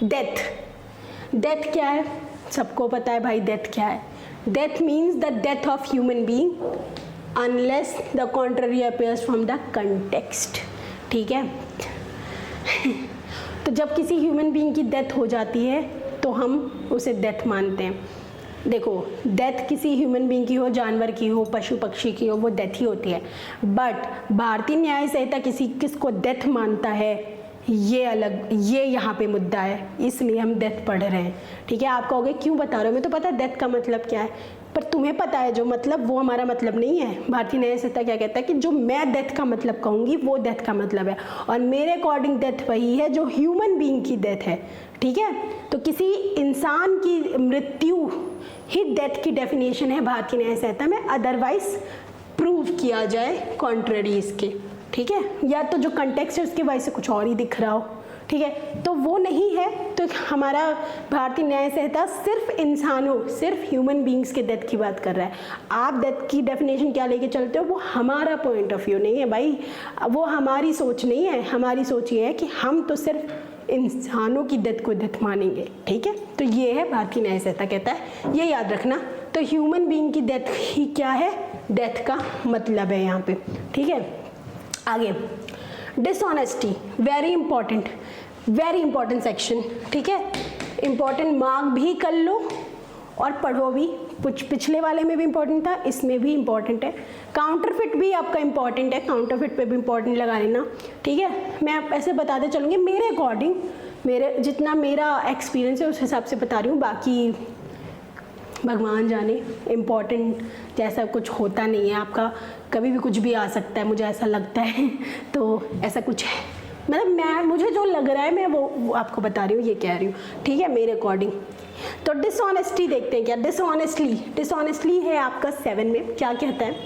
Death क्या है, सबको पता है भाई डेथ क्या है। Death means the death of human being unless the contrary appears from the context, ठीक है। तो जब किसी ह्यूमन बीइंग की डेथ हो जाती है तो हम उसे डेथ मानते हैं। देखो, डेथ किसी ह्यूमन बीइंग की हो, जानवर की हो, पशु पक्षी की हो, वो डेथ ही होती है। बट भारतीय न्याय संहिता किसको डेथ मानता है, ये अलग, ये यहाँ पे मुद्दा है, इसलिए हम डेथ पढ़ रहे हैं, ठीक है। आप कहोगे क्यों बता रहे हो, मैं तो पता है डेथ का मतलब क्या है, पर तुम्हें पता है जो मतलब, वो हमारा मतलब नहीं है। भारतीय न्याय संहिता क्या कहता है कि जो मैं डेथ का मतलब कहूँगी वो डेथ का मतलब है, और मेरे अकॉर्डिंग डेथ वही है जो ह्यूमन बीइंग की डेथ है, ठीक है। तो किसी इंसान की मृत्यु ही डेथ की डेफिनेशन है भारतीय न्याय संहिता में, अदरवाइज प्रूव किया जाए कॉन्ट्ररी इसके, ठीक है। या तो जो कंटेक्स्ट है उसके वजह से कुछ और ही दिख रहा हो, ठीक है, तो वो नहीं है। तो हमारा भारतीय न्याय संहिता सिर्फ इंसानों, सिर्फ ह्यूमन बीइंग्स के डेथ की बात कर रहा है। आप डेथ की डेफिनेशन क्या लेके चलते हो, वो हमारा पॉइंट ऑफ व्यू नहीं है भाई, वो हमारी सोच नहीं है। हमारी सोच ये है कि हम तो सिर्फ इंसानों की डेथ को डेथ मानेंगे, ठीक है। तो ये है भारतीय न्याय संहिता कहता है, ये याद रखना। तो ह्यूमन बीइंग की डेथ ही क्या है, डेथ का मतलब है यहाँ पे, ठीक है। आगे डिसऑनेस्टी, वेरी इंपॉर्टेंट सेक्शन, ठीक है। इंपॉर्टेंट मार्क भी कर लो और पढ़ो भी, कुछ पिछले वाले में भी इंपॉर्टेंट था, इसमें भी इंपॉर्टेंट है। काउंटरफिट भी आपका इंपॉर्टेंट है, काउंटरफिट पे भी इंपॉर्टेंट लगा लेना, ठीक है। मैं ऐसे बताते चलूँगी मेरे अकॉर्डिंग, मेरे जितना मेरा एक्सपीरियंस है उस हिसाब से बता रही हूँ, बाकी भगवान जाने, इम्पॉर्टेंट जैसा कुछ होता नहीं है। आपका कभी भी कुछ भी आ सकता है, मुझे ऐसा लगता है, तो ऐसा कुछ है, मतलब मुझे जो लग रहा है मैं वो आपको बता रही हूँ, ये कह रही हूँ, ठीक है, मेरे अकॉर्डिंग। तो डिसऑनेस्टी देखते हैं क्या। डिसऑनेस्टली है आपका 7 में, क्या कहता है,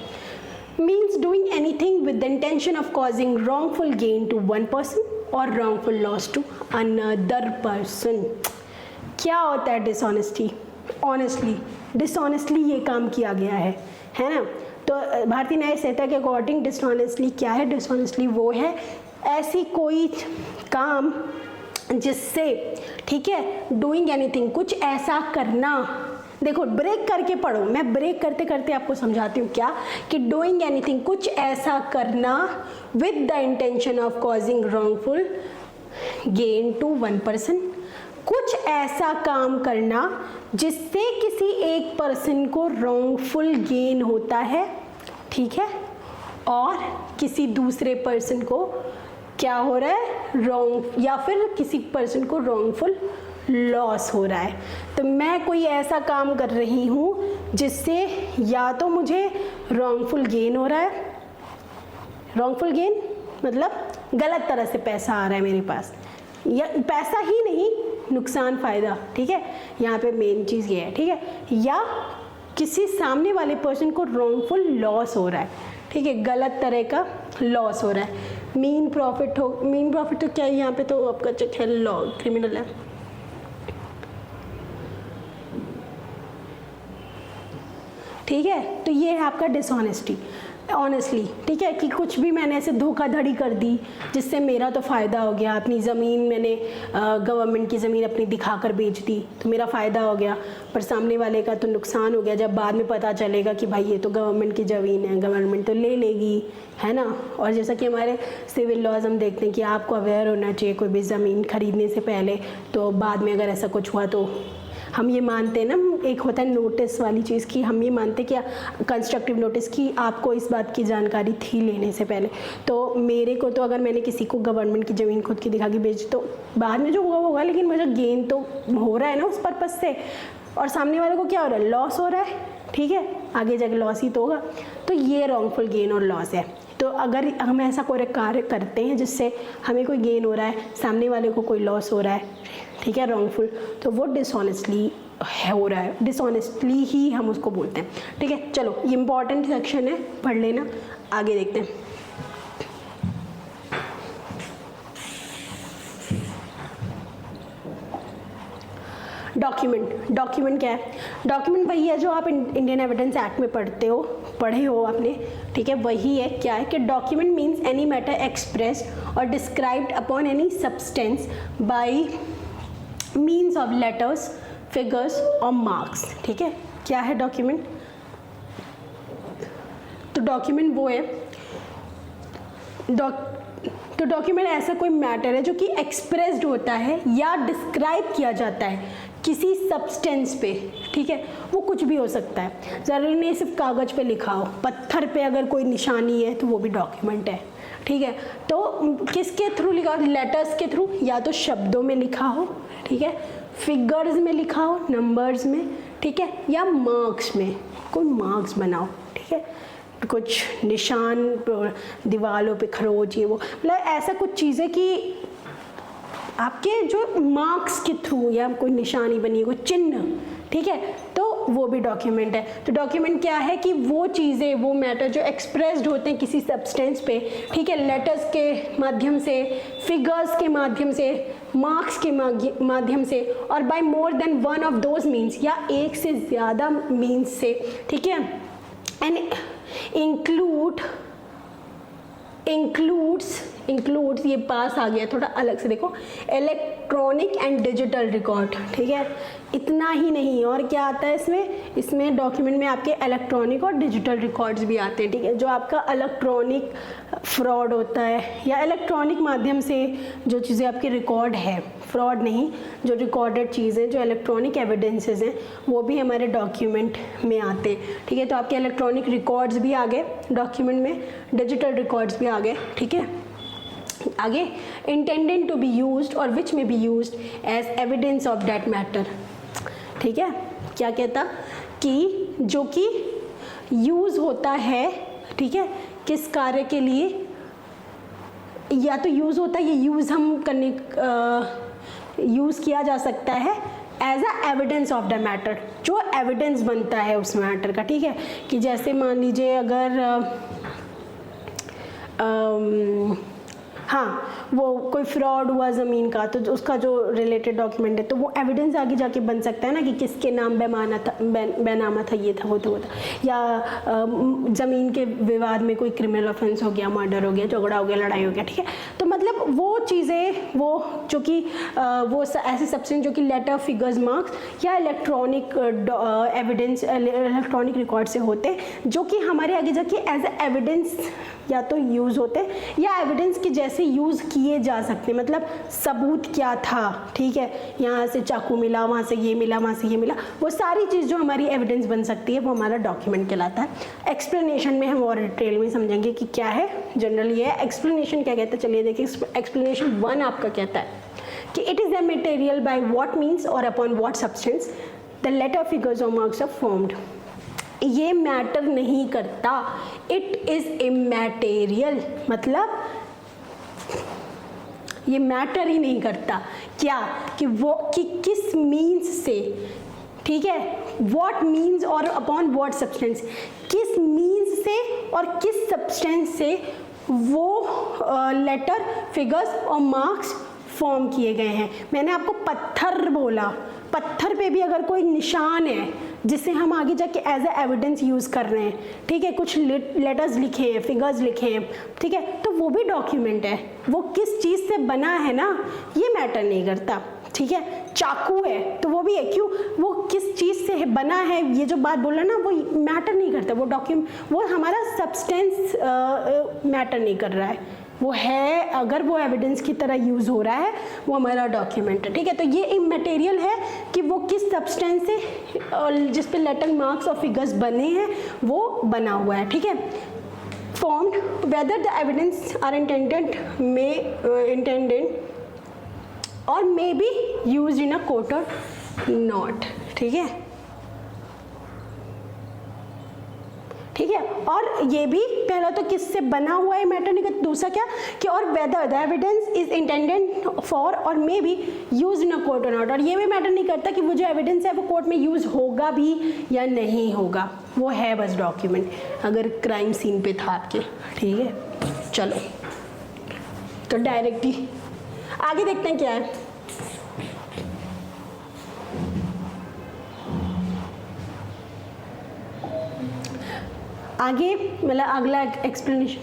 means doing anything with the intention of causing wrongful gain to one person और wrongful loss to another person. क्या होता है डिसऑनेस्टी, ऑनेस्टली, डिसऑनेस्टली ये काम किया गया है ना। तो भारतीय न्याय संहिता के अकॉर्डिंग डिसऑनेस्टली क्या है, डिसऑनेस्टली वो है ऐसी कोई काम जिससे, ठीक है, डूइंग एनीथिंग, कुछ ऐसा करना। देखो ब्रेक करके पढ़ो, मैं ब्रेक करते करते आपको समझाती हूँ क्या, कि डूइंग एनीथिंग, कुछ ऐसा करना with the intention of causing wrongful gain to one person, कुछ ऐसा काम करना जिससे किसी एक पर्सन को रॉन्गफुल गेन होता है, ठीक है, और किसी दूसरे पर्सन को क्या हो रहा है, रॉन्ग, या फिर किसी पर्सन को रॉन्गफुल लॉस हो रहा है। तो मैं कोई ऐसा काम कर रही हूँ जिससे या तो मुझे रॉन्गफुल गेन हो रहा है, रॉन्गफुल गेन मतलब गलत तरह से पैसा आ रहा है मेरे पास, या पैसा ही नहीं, नुकसान फ़ायदा, ठीक है, यहाँ पे मेन चीज़ ये है, ठीक है, या किसी सामने वाले पर्सन को रॉन्गफुल लॉस हो रहा है, ठीक है, गलत तरह का लॉस हो रहा है। मीन प्रॉफिट तो क्या है यहाँ पे, तो आपका चेक है लॉ, क्रिमिनल है, ठीक है। तो ये है आपका डिसऑनेस्टी, ऑनेस्टली, ठीक है, कि कुछ भी मैंने ऐसे धोखाधड़ी कर दी जिससे मेरा तो फ़ायदा हो गया, अपनी ज़मीन मैंने गवर्नमेंट की ज़मीन अपनी दिखाकर बेच दी तो मेरा फ़ायदा हो गया, पर सामने वाले का तो नुकसान हो गया। जब बाद में पता चलेगा कि भाई ये तो गवर्नमेंट की ज़मीन है, गवर्नमेंट तो ले लेगी, है ना। और जैसा कि हमारे सिविल लॉज हम देखते हैं कि आपको अवेयर होना चाहिए कोई भी ज़मीन खरीदने से पहले, तो बाद में अगर ऐसा कुछ हुआ तो हम ये मानते हैं ना, एक होता है नोटिस वाली चीज़ की, हम ये मानते हैं कि कंस्ट्रक्टिव नोटिस की आपको इस बात की जानकारी थी लेने से पहले। तो मेरे को तो अगर मैंने किसी को गवर्नमेंट की ज़मीन खुद की दिखा के बेच, तो बाद में जो हुआ होगा, लेकिन मुझे गेन तो हो रहा है ना उस पर्पज़ से, और सामने वाले को क्या हो रहा है, लॉस हो रहा है, ठीक है, आगे जाके लॉस ही तो होगा। तो ये रॉन्गफुल गेन और लॉस है। तो अगर हम ऐसा कोई कार्य करते हैं जिससे हमें कोई गेन हो रहा है, सामने वाले को कोई लॉस हो रहा है, ठीक है, रॉन्गफुल, तो वो डिसऑनेस्टली हो रहा है, डिसऑनेस्टली ही हम उसको बोलते हैं, ठीक है। चलो ये इंपॉर्टेंट सेक्शन है, पढ़ लेना, आगे देखते हैं। डॉक्यूमेंट क्या है, डॉक्यूमेंट वही है जो आप इंडियन एविडेंस एक्ट में पढ़े हो आपने, ठीक है, वही है। क्या है कि document means any matter expressed और described upon any substance by means of letters, figures और मार्क्स। ठीक है, क्या है डॉक्यूमेंट? तो डॉक्यूमेंट वो है, तो डॉक्यूमेंट ऐसा कोई मैटर है जो कि एक्सप्रेस्ड होता है या डिस्क्राइब किया जाता है किसी सब्सटेंस पे। ठीक है, वो कुछ भी हो सकता है, ज़रूरी नहीं सिर्फ कागज़ पे लिखा हो, पत्थर पे अगर कोई निशानी है तो वो भी डॉक्यूमेंट है। ठीक है, तो किसके थ्रू लिखा हो? लेटर्स के थ्रू, या तो शब्दों में लिखा हो, ठीक है, फिगर्स में लिखा हो, नंबर्स में, ठीक है, या मार्क्स में, कोई मार्क्स बनाओ। ठीक है, कुछ निशान दीवारों पे खरोच, ये वो, मतलब ऐसा कुछ चीज़ें कि आपके जो मार्क्स के थ्रू या कोई निशानी बनी, कोई चिन्ह, ठीक है, तो वो भी डॉक्यूमेंट है। तो डॉक्यूमेंट क्या है कि वो चीज़ें, वो मैटर जो एक्सप्रेस्ड होते हैं किसी सब्सटेंस पे, ठीक है, लेटर्स के माध्यम से, फिगर्स के माध्यम से, मार्क्स के माध्यम से, और by more than one of those means, या एक से ज़्यादा मीन्स से। ठीक है, एंड इंक्लूड्स ये पास आ गया थोड़ा अलग से, देखो, इलेक्ट्रॉनिक एंड डिजिटल रिकॉर्ड। ठीक है, इतना ही नहीं, और क्या आता है इसमें डॉक्यूमेंट में आपके इलेक्ट्रॉनिक और डिजिटल रिकॉर्ड्स भी आते हैं। ठीक है, जो आपका इलेक्ट्रॉनिक फ्रॉड होता है या इलेक्ट्रॉनिक माध्यम से जो चीज़ें आपकी रिकॉर्ड है, फ्रॉड नहीं, जो रिकॉर्डेड चीज़ें, जो इलेक्ट्रॉनिक एविडेंसेस हैं, वो भी हमारे डॉक्यूमेंट में आते हैं। ठीक है, तो आपके इलेक्ट्रॉनिक रिकॉर्ड्स भी आ गए डॉक्यूमेंट में, डिजिटल रिकॉर्ड्स भी आ गए। ठीक है, आगे, इंटेंडेड टू बी यूज्ड और which may be used as evidence of that matter. ठीक है, क्या कहता कि जो कि यूज़ होता है, ठीक है, किस कार्य के लिए, या तो यूज़ होता है, ये यूज़ हम करने यूज़ किया जा सकता है as a evidence of the matter, जो एविडेंस बनता है उस मैटर का। ठीक है, कि जैसे मान लीजिए अगर हाँ, वो कोई फ्रॉड हुआ ज़मीन का, तो उसका जो रिलेटेड डॉक्यूमेंट है, तो वो एविडेंस आगे जाके बन सकता है ना, कि किसके नाम बेनामा था, ये था, वो था, या ज़मीन के विवाद में कोई क्रिमिनल ऑफेंस हो गया, मर्डर हो गया, झगड़ा हो गया, लड़ाई हो गया। ठीक है, तो मतलब वो चीज़ें, वो जो कि वो ऐसे सब्सटेंस जो कि लेटर, फिगर्स, मार्क्स या इलेक्ट्रॉनिक एविडेंस, इलेक्ट्रॉनिक रिकॉर्ड से होते, जो कि हमारे आगे जाके एज ए एविडेंस या तो यूज़ होते या एविडेंस के जैसे यूज़ किए जा सकते, मतलब सबूत क्या था। ठीक है, यहाँ से चाकू मिला, वहाँ से ये मिला, वहाँ से ये मिला, वो सारी चीज़ जो हमारी एविडेंस बन सकती है, वो हमारा डॉक्यूमेंट कहलाता है। एक्सप्लेनेशन में हम और डिटेल में समझेंगे कि क्या है जनरल ये है। एक्सप्लेनेशन क्या कहता है, चलिए देखिए, एक्सप्लेनेशन 1 आपका कहता है कि it is the material by what means और upon what substance the letter, figures और मार्क्स आर फॉर्म्ड। ये मैटर नहीं करता, इट इज़ इमैटेरियल, मतलब ये मैटर ही नहीं करता। क्या कि वो कि किस मीन्स से, ठीक है, व्हाट मीन्स और अपॉन व्हाट सब्सटेंस, किस मीन्स से और किस सब्सटेंस से वो लेटर, फिगर्स और मार्क्स फॉर्म किए गए हैं। मैंने आपको पत्थर बोला, पत्थर पे भी अगर कोई निशान है जिसे हम आगे जाके एज ए एविडेंस यूज़ कर रहे हैं, ठीक है, कुछ लेटर्स लिखे हैं, फिगर्स लिखे हैं, ठीक है, तो वो भी डॉक्यूमेंट है। वो किस चीज़ से बना है ना, ये मैटर नहीं करता। ठीक है, चाकू है तो वो भी है, क्यों, वो किस चीज़ से बना है, ये जो बात बोला ना, वो मैटर नहीं करता। वो डॉक्यूमेंट, वो हमारा सब्सटेंस मैटर नहीं कर रहा है, वो है, अगर वो एविडेंस की तरह यूज़ हो रहा है, वो हमारा डॉक्यूमेंट है। ठीक है, तो ये इमैटेरियल है कि वो किस सब्सटेंस से, जिस पे लेटर, मार्क्स और फिगर्स बने हैं, वो बना हुआ है। ठीक है, formed whether the evidence are intended और may be use in a court और नॉट। ठीक है, ठीक है, और ये भी पहला तो किससे बना हुआ है मैटर नहीं करता, दूसरा क्या कि और whether the evidence is intended for और may be use in a court और नॉट, और ये भी मैटर नहीं करता कि वो जो एविडेंस है वो कोर्ट में यूज होगा भी या नहीं होगा, वो है बस डॉक्यूमेंट, अगर क्राइम सीन पे था आपके। ठीक है, चलो तो डायरेक्टली आगे देखते हैं क्या है। आगे मतलब अगला explanation,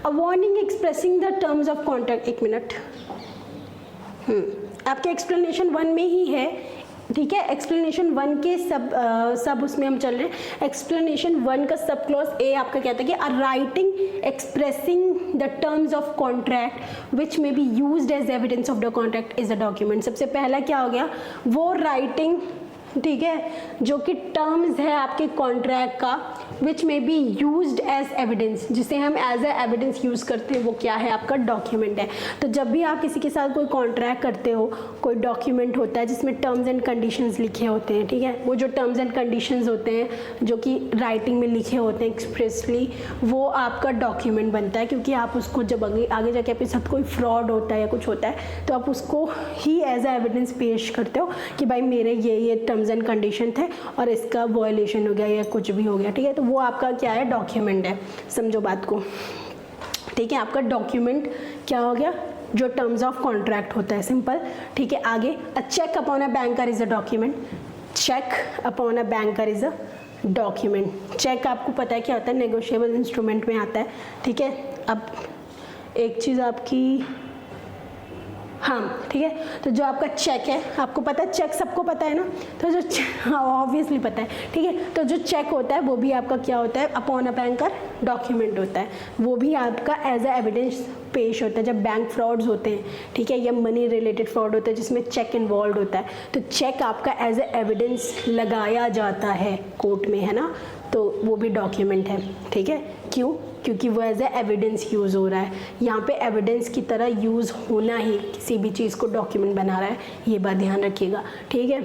a warning expressing the terms of contract. एक मिनट, आपके एक्सप्लेनेशन 1 में ही है, ठीक है। एक्सप्लेनेशन 1 के सब उसमें हम चल रहे हैं। एक्सप्लेनेशन 1 का सब क्लॉज ए आपका कहता है कि a writing expressing the terms of contract which may be used as evidence of the contract is a document. सबसे पहला क्या हो गया, वो राइटिंग, ठीक है, जो कि टर्म्स है आपके कॉन्ट्रैक्ट का, विच may be used as evidence, जिसे हम एज ए एविडेंस यूज़ करते हैं, वो क्या है आपका डॉक्यूमेंट है। तो जब भी आप किसी के साथ कोई कॉन्ट्रैक्ट करते हो, कोई डॉक्यूमेंट होता है जिसमें टर्म्स एंड कंडीशंस लिखे होते हैं, ठीक है, वो जो टर्म्स एंड कंडीशंस होते हैं जो कि राइटिंग में लिखे होते हैं एक्सप्रेसली, वो आपका डॉक्यूमेंट बनता है। क्योंकि आप उसको जब आगे जाके आपके साथ कोई फ्रॉड होता है या कुछ होता है तो आप उसको ही एज ए एविडेंस पेश करते हो कि भाई मेरे ये टर्म्स एंड कंडीशन थे और इसका वायलेशन हो गया या कुछ भी हो गया, ठीक है। तो वो आपका क्या है, डॉक्यूमेंट है। समझो बात को, ठीक है। आपका डॉक्यूमेंट क्या हो गया, जो टर्म्स ऑफ कॉन्ट्रैक्ट होता है, सिंपल, ठीक है। आगे, a cheque upon a banker is a document. Cheque upon a banker is a document. Cheque आपको पता है क्या होता है, नेगोशिएबल इंस्ट्रूमेंट में आता है, ठीक है। अब एक चीज़ आपकी, हाँ, ठीक है, तो जो आपका चेक है, आपको पता है, चेक सबको पता है ना, तो जो ऑब्वियसली पता है, ठीक है। तो जो चेक होता है वो भी आपका क्या होता है, अपॉन अ बैंकर डॉक्यूमेंट होता है। वो भी आपका एज ए एविडेंस पेश होता है जब बैंक फ्रॉड्स होते हैं, ठीक है, या मनी रिलेटेड फ्रॉड होता है जिसमें चेक इन्वॉल्व होता है, तो चेक आपका एज ए एविडेंस लगाया जाता है कोर्ट में, है ना, तो वो भी डॉक्यूमेंट है, ठीक है। क्यों, क्योंकि वो एज ए एविडेंस यूज़ हो रहा है। यहाँ पे एविडेंस की तरह यूज़ होना ही किसी भी चीज़ को डॉक्यूमेंट बना रहा है, ये बात ध्यान रखिएगा, ठीक है।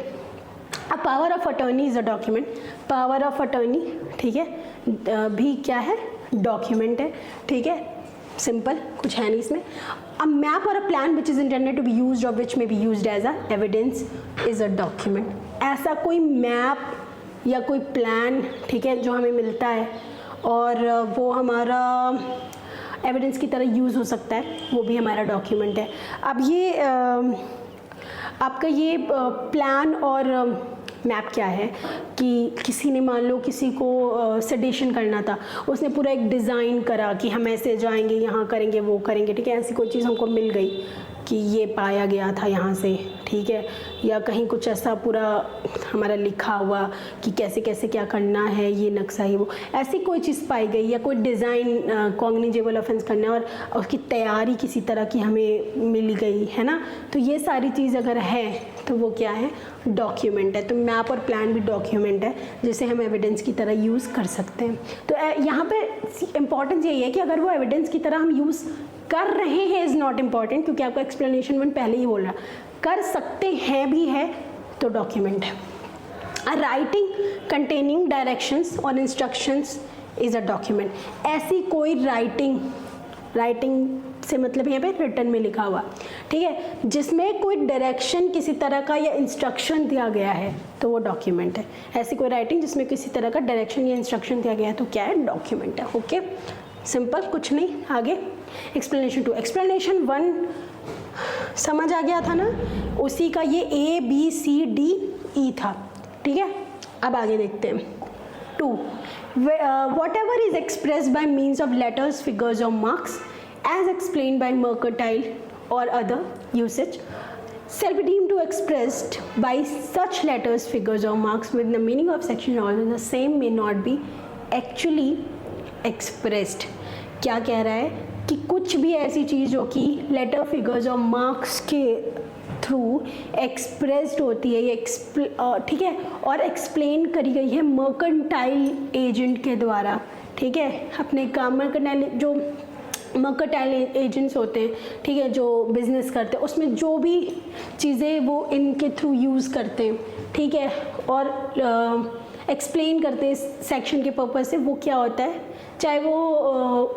अब power of attorney is a document. Power of attorney, ठीक है, भी क्या है, डॉक्यूमेंट है, ठीक है। सिंपल, कुछ है नहीं इसमें। अ मैप और a plan which is intended to be used और which may be used as a evidence is a document. ऐसा कोई मैप या कोई प्लान, ठीक है, जो हमें मिलता है और वो हमारा एविडेंस की तरह यूज़ हो सकता है, वो भी हमारा डॉक्यूमेंट है। अब ये आपका ये प्लान और मैप क्या है कि किसी ने, मान लो किसी को सेडेशन करना था, उसने पूरा एक डिज़ाइन करा कि हम ऐसे जाएंगे, यहाँ करेंगे, वो करेंगे, ठीक है। ऐसी कोई चीज़ हमको मिल गई कि ये पाया गया था यहाँ से, ठीक है, या कहीं कुछ ऐसा पूरा हमारा लिखा हुआ कि कैसे कैसे क्या करना है, ये नक्शा ही वो, ऐसी कोई चीज़ पाई गई, या कोई डिज़ाइन कॉग्निजेबल ऑफेंस करना और उसकी तैयारी किसी तरह की हमें मिल गई, है ना, तो ये सारी चीज़ अगर है तो वो क्या है, डॉक्यूमेंट है। तो मैप और प्लान भी डॉक्यूमेंट है जिसे हम एविडेंस की तरह यूज़ कर सकते हैं। तो यहाँ पे इम्पॉर्टेंस यही है कि अगर वो एविडेंस की तरह हम यूज़ कर रहे हैं इज़ नॉट इम्पॉर्टेंट, क्योंकि आपका एक्सप्लेनेशन 1 पहले ही बोल रहा, कर सकते हैं भी है तो डॉक्यूमेंट है। अ राइटिंग कंटेनिंग डायरेक्शंस और इंस्ट्रक्शंस इज़ अ डॉक्यूमेंट। ऐसी कोई राइटिंग से मतलब यहाँ पे रिटर्न में लिखा हुआ, ठीक है, जिसमें कोई डायरेक्शन किसी तरह का या इंस्ट्रक्शन दिया गया है तो वो डॉक्यूमेंट है। ऐसी कोई राइटिंग जिसमें किसी तरह का डायरेक्शन या इंस्ट्रक्शन दिया गया है तो क्या है, डॉक्यूमेंट है। ओके, सिंपल, कुछ नहीं। आगे एक्सप्लेनेशन 2। एक्सप्लेनेशन 1 समझ आ गया था ना, उसी का ये ABCDE था, ठीक है। अब आगे देखते हैं 2। Whatever is expressed by means of letters, figures or marks as explained by mercantile or other usage shall be deemed to expressed by such letters, figures or marks with the meaning of section or the same may not be actually expressed। क्या कह रहा है कि कुछ भी ऐसी चीज़ जो कि लेटर, फिगर्स और मार्क्स के थ्रू एक्सप्रेस्ड होती है, ये ठीक है, और एक्सप्लेन करी गई है मर्केंटाइल एजेंट के द्वारा, ठीक है, अपने काम जो मर्केंटाइल एजेंट्स होते हैं, ठीक है, जो बिजनेस करते हैं, उसमें जो भी चीज़ें वो इनके थ्रू यूज़ करते हैं, ठीक है, और एक्सप्लेन करते हैं सेक्शन के पर्पज़ से, वो क्या होता है, चाहे वो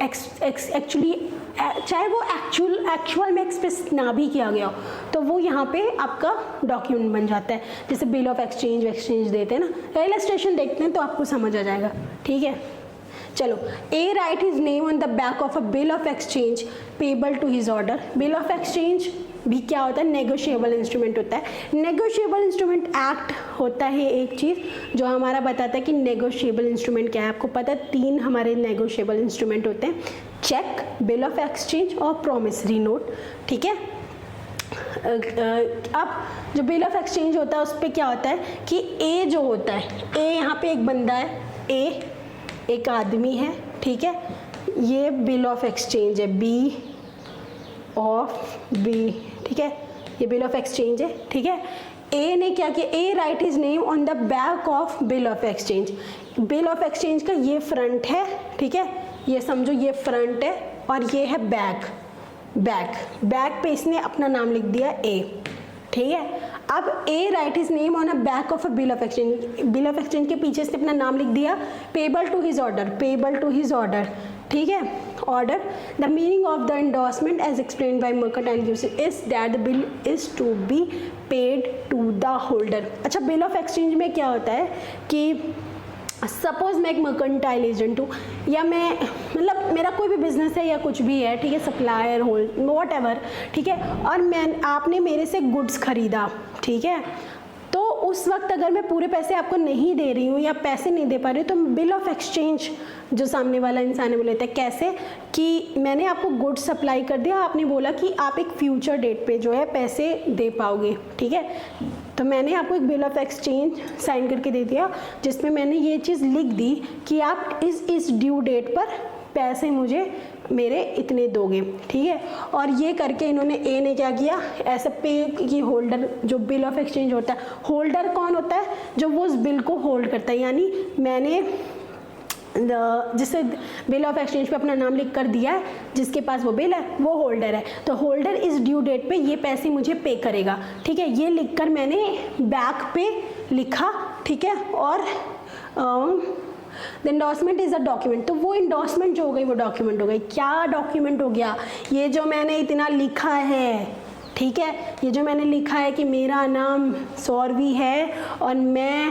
एक्चुअल में एक्सप्रेस ना भी किया गया हो तो वो यहाँ पे आपका डॉक्यूमेंट बन जाता है। जैसे बिल ऑफ एक्सचेंज देते हैं ना, इलस्ट्रेशन देखते हैं तो आपको समझ आ जाएगा, ठीक है। चलो, A write his name on the back of a bill of exchange payable to his order. Bill of exchange भी क्या होता है, नेगोशिएबल इंस्ट्रूमेंट होता है। नेगोशिएबल इंस्ट्रूमेंट एक्ट होता है एक चीज़ जो हमारा बताता है कि नेगोशिएबल इंस्ट्रूमेंट क्या है। आपको पता है 3 हमारे नेगोशिएबल इंस्ट्रूमेंट होते हैं, चेक, बिल ऑफ एक्सचेंज और प्रॉमिसरी नोट, ठीक है। अब जो बिल ऑफ एक्सचेंज होता है उस पर क्या होता है कि ए जो होता है, ए यहाँ पे एक बंदा है, ए एक आदमी है, ठीक है, ये बिल ऑफ एक्सचेंज है, बी ऑफ बी, ठीक है, ये बिल ऑफ एक्सचेंज है, ठीक है। ए ने क्या किया, A write his name on the back of bill of exchange. Bill of exchange का ये फ्रंट है, ठीक है, ये समझो ये फ्रंट है और ये है बैक, बैक पे इसने अपना नाम लिख दिया ए, ठीक है। अब A write his name on a back of a bill of exchange, bill of exchange के पीछे इसने अपना नाम लिख दिया, पेबल टू हिज ऑर्डर, ठीक है, order. The meaning of the endorsement as explained by mercantile usage is that the bill is to be paid to the holder. अच्छा, बिल ऑफ एक्सचेंज में क्या होता है कि सपोज मैं एक मर्केंटाइल एजेंट हूँ, या मैं मतलब मेरा कोई भी बिजनेस है या कुछ भी है, ठीक है, सप्लायर होल्ड वॉट एवर, ठीक है, और आपने मेरे से गुड्स खरीदा, ठीक है, तो उस वक्त अगर मैं पूरे पैसे आपको नहीं दे रही हूँ या पैसे नहीं दे पा रही हूँ, तो बिल ऑफ एक्सचेंज जो सामने वाला इंसान है वो लेता है। कैसे कि मैंने आपको गुड्स सप्लाई कर दिया, आपने बोला कि आप एक फ्यूचर डेट पे जो है पैसे दे पाओगे, ठीक है, तो मैंने आपको एक बिल ऑफ एक्सचेंज साइन करके दे दिया जिसमें मैंने ये चीज़ लिख दी कि आप इस ड्यू डेट पर पैसे मुझे मेरे इतने दोगे, ठीक है। और ये करके इन्होंने, ए ने क्या किया, ऐसा पे की होल्डर, जो बिल ऑफ एक्सचेंज होता है, होल्डर कौन होता है, जो वो उस बिल को होल्ड करता है, यानी मैंने जिससे बिल ऑफ एक्सचेंज पे अपना नाम लिख कर दिया है, जिसके पास वो बिल है वो होल्डर है, तो होल्डर इस ड्यू डेट पे ये पैसे मुझे पे करेगा, ठीक है। ये लिखकर मैंने बैक पे लिखा, ठीक है, और the endorsement is a document, तो वो एंडोर्समेंट जो हो गई वो डॉक्यूमेंट हो गई। क्या डॉक्यूमेंट हो गया, ये जो मैंने इतना लिखा है, ठीक है, ये जो मैंने लिखा है कि मेरा नाम सौरवी है और मैं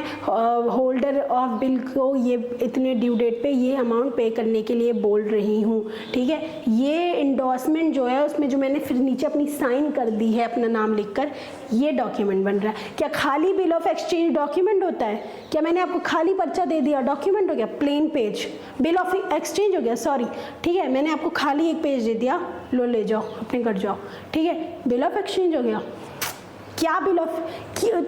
होल्डर ऑफ बिल को ये इतने ड्यू डेट पे ये अमाउंट पे करने के लिए बोल रही हूँ, ठीक है, ये इंडोर्समेंट जो है उसमें जो मैंने फिर नीचे अपनी साइन कर दी है अपना नाम लिखकर, ये डॉक्यूमेंट बन रहा है। क्या खाली बिल ऑफ एक्सचेंज डॉक्यूमेंट होता है? क्या मैंने आपको खाली पर्चा दे दिया डॉक्यूमेंट हो गया? Plain page bill of exchange हो गया, सॉरी, ठीक है, मैंने आपको खाली एक पेज दे दिया, लो ले जाओ अपने घर जाओ, ठीक है, बिल ऑफ एक्सचेंज हो गया। क्या बिल ऑफ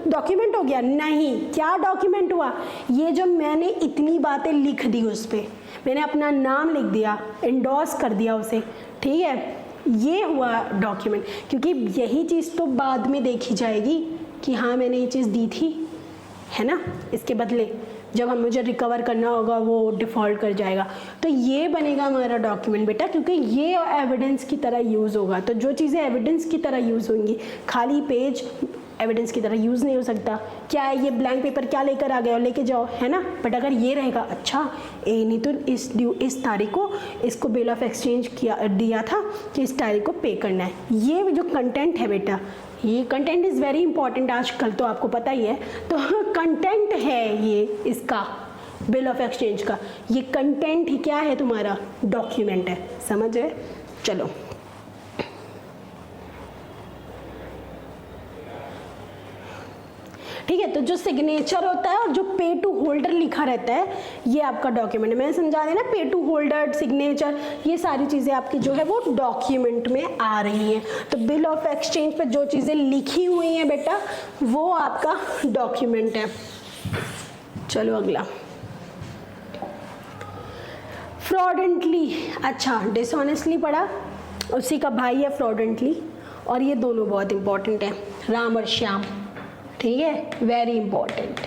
डॉक्यूमेंट हो गया? नहीं। क्या डॉक्यूमेंट हुआ? ये जो मैंने इतनी बातें लिख दी उस पर, मैंने अपना नाम लिख दिया, एंडोर्स कर दिया उसे, ठीक है, ये हुआ डॉक्यूमेंट। क्योंकि यही चीज़ तो बाद में देखी जाएगी कि हाँ मैंने ये चीज़ दी थी, है ना, इसके बदले जब हम मुझे रिकवर करना होगा वो डिफ़ॉल्ट कर जाएगा, तो ये बनेगा हमारा डॉक्यूमेंट बेटा, क्योंकि ये एविडेंस की तरह यूज़ होगा। तो जो चीज़ें एविडेंस की तरह यूज़ होंगी, खाली पेज एविडेंस की तरह यूज़ नहीं हो सकता। क्या है ये ब्लैंक पेपर, क्या लेकर आ गए और लेके जाओ, है ना, बट अगर ये रहेगा, अच्छा ए नहीं तो इस तारीख को इसको बिल ऑफ एक्सचेंज दिया था कि इस तारीख को पे करना है, ये जो कंटेंट है बेटा, ये कंटेंट इज़ वेरी इंपॉर्टेंट, आजकल तो आपको पता ही है। तो कंटेंट है ये इसका बिल ऑफ एक्सचेंज का, ये कंटेंट ही क्या है तुम्हारा? डॉक्यूमेंट है, समझ रहे? चलो ठीक है, तो जो सिग्नेचर होता है और जो पे टू होल्डर लिखा रहता है ये आपका डॉक्यूमेंट है। मैंने समझा दिया ना, पे टू होल्डर, सिग्नेचर, ये सारी चीज़ें आपकी जो है वो डॉक्यूमेंट में आ रही हैं। तो बिल ऑफ एक्सचेंज पे जो चीज़ें लिखी हुई हैं बेटा वो आपका डॉक्यूमेंट है। चलो अगला, फ्रॉडेंटली, अच्छा डिसऑनेस्टली पढ़ा, उसी का भाई है फ्रॉडेंटली, और ये दोनों बहुत इंपॉर्टेंट है, राम और श्याम, ठीक है, वेरी इंपॉर्टेंट,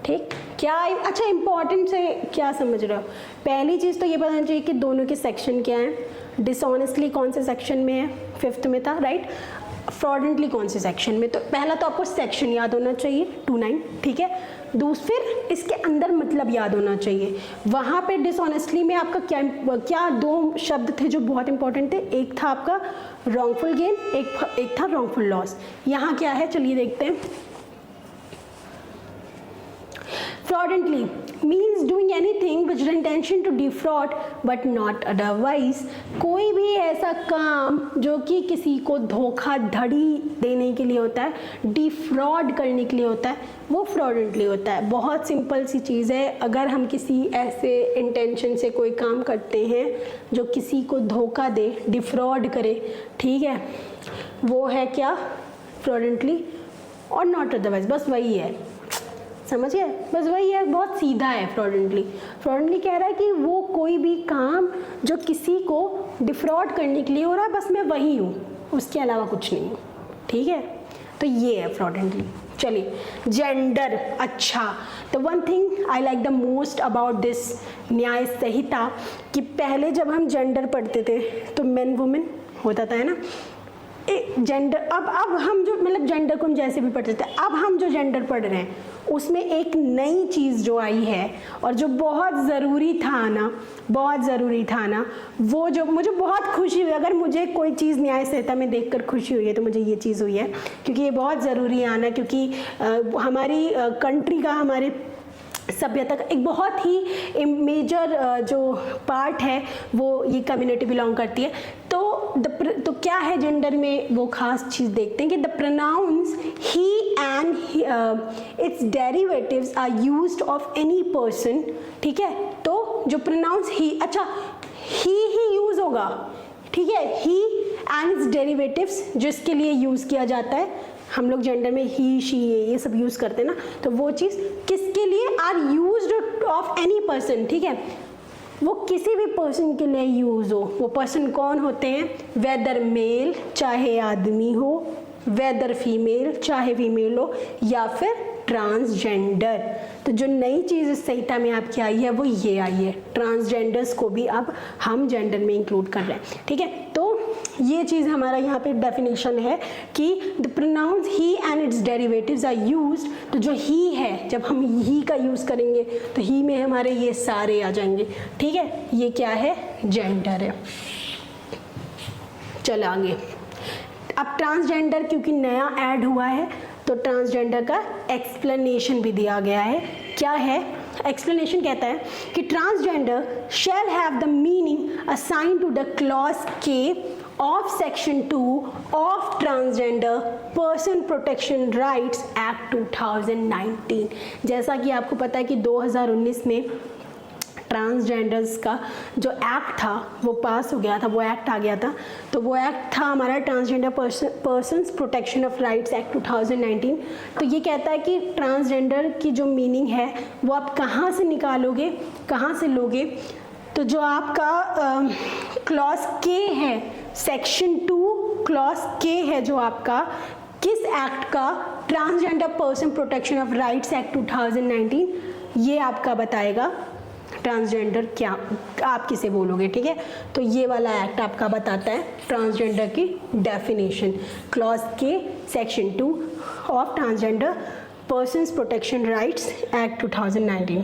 ठीक। क्या अच्छा इंपॉर्टेंट से क्या समझ रहे हो? पहली चीज़ तो ये पता चाहिए कि दोनों के सेक्शन क्या हैं। डिसऑनेस्टली कौन से सेक्शन में है? 5th में था, राइट। फ्रॉडेंटली कौन से सेक्शन में? तो पहला तो आपको सेक्शन याद होना चाहिए 29, ठीक है। फिर इसके अंदर मतलब याद होना चाहिए। वहाँ पे डिसऑनेस्टली में आपका क्या 2 शब्द थे जो बहुत इंपॉर्टेंट थे, एक था आपका रॉन्गफुल गेन, एक था रॉन्गफुल लॉस। यहाँ क्या है चलिए देखते हैं। Fraudulently, means doing anything which intention to defraud but not otherwise. कोई भी ऐसा काम जो कि किसी को धोखाधड़ी देने के लिए होता है, डिफ्रॉड करने के लिए होता है, वो फ्रॉडेंटली होता है। बहुत सिंपल सी चीज़ है, अगर हम किसी ऐसे इंटेंशन से कोई काम करते हैं जो किसी को धोखा दे, डिफ्रॉड करे, ठीक है, वो है क्या? फ्रॉडेंटली और नॉट अदरवाइज, बस वही है, समझिए, बस वही है, बहुत सीधा है। फ्रॉडेंटली कह रहा है कि वो कोई भी काम जो किसी को डिफ्रॉड करने के लिए हो रहा है, बस मैं वही हूँ, उसके अलावा कुछ नहीं हूँ, ठीक है। तो ये है फ्रॉडेंटली। चलिए, जेंडर। अच्छा, तो one thing I like the most about this न्याय संहिता कि पहले जब हम जेंडर पढ़ते थे तो मेन वुमेन होता था, है ना, जेंडर। अब हम जो मतलब जेंडर को हम जैसे भी पढ़ते थे, अब हम जो जेंडर पढ़ रहे हैं उसमें एक नई चीज़ जो आई है और जो बहुत ज़रूरी था ना, वो जो मुझे बहुत खुशी हुई। अगर मुझे कोई चीज़ न्याय संहिता में देखकर खुशी हुई है तो मुझे ये चीज़ हुई है, क्योंकि ये बहुत ज़रूरी है आना, क्योंकि हमारी कंट्री का, हमारे सभ्यता का एक बहुत ही मेजर जो पार्ट है वो ये कम्युनिटी बिलोंग करती है। तो क्या है जेंडर में वो खास चीज़ देखते हैं कि the pronouns he and its derivatives are used of any person, ठीक है। तो जो प्रोनाउंस ही, अच्छा ही यूज़ होगा, ठीक है, ही एंड इट्स डेरिवेटिव्स जो इसके लिए यूज़ किया जाता है। हम लोग जेंडर में ही, शी, ये सब यूज़ करते हैं ना, तो वो चीज़ किसके लिए? Are used of any person, ठीक है, वो किसी भी पर्सन के लिए यूज़ हो। वो पर्सन कौन होते हैं? वेदर मेल, चाहे आदमी हो, वेदर फीमेल, चाहे फीमेल हो, या फिर ट्रांसजेंडर। तो जो नई चीज़ इस संहिता में आपकी आई है वो ये आई है, ट्रांसजेंडर्स को भी अब हम जेंडर में इंक्लूड कर रहे हैं, ठीक है। तो ये चीज़ हमारा यहाँ पे डेफिनेशन है कि the pronouns he and its derivatives are used. तो जो ही है, जब हम ही का यूज़ करेंगे तो ही में हमारे ये सारे आ जाएंगे, ठीक है। ये क्या है? जेंडर है। चलो आगे। अब ट्रांसजेंडर क्योंकि नया ऐड हुआ है तो ट्रांसजेंडर का एक्सप्लेनेशन भी दिया गया है। क्या है एक्सप्लेनेशन? कहता है कि transgender shall have the meaning assign to the clause K of section 2 of transgender person protection rights act 2019। जैसा कि आपको पता है कि 2019 में ट्रांसजेंडर्स का जो एक्ट था वो पास हो गया था, वो एक्ट आ गया था। तो वो एक्ट था हमारा transgender persons protection of rights act 2019। तो ये कहता है कि ट्रांसजेंडर की जो मीनिंग है वो आप कहाँ से निकालोगे, कहाँ से लोगे? तो जो आपका क्लॉज के है, सेक्शन 2 क्लॉज के है जो आपका किस एक्ट का? Transgender person protection of rights act 2019। ये आपका बताएगा ट्रांसजेंडर क्या आप किसे बोलोगे, ठीक है। तो ये वाला एक्ट आपका बताता है ट्रांसजेंडर की डेफिनेशन, क्लॉज के section 2 of transgender persons protection rights act 2019।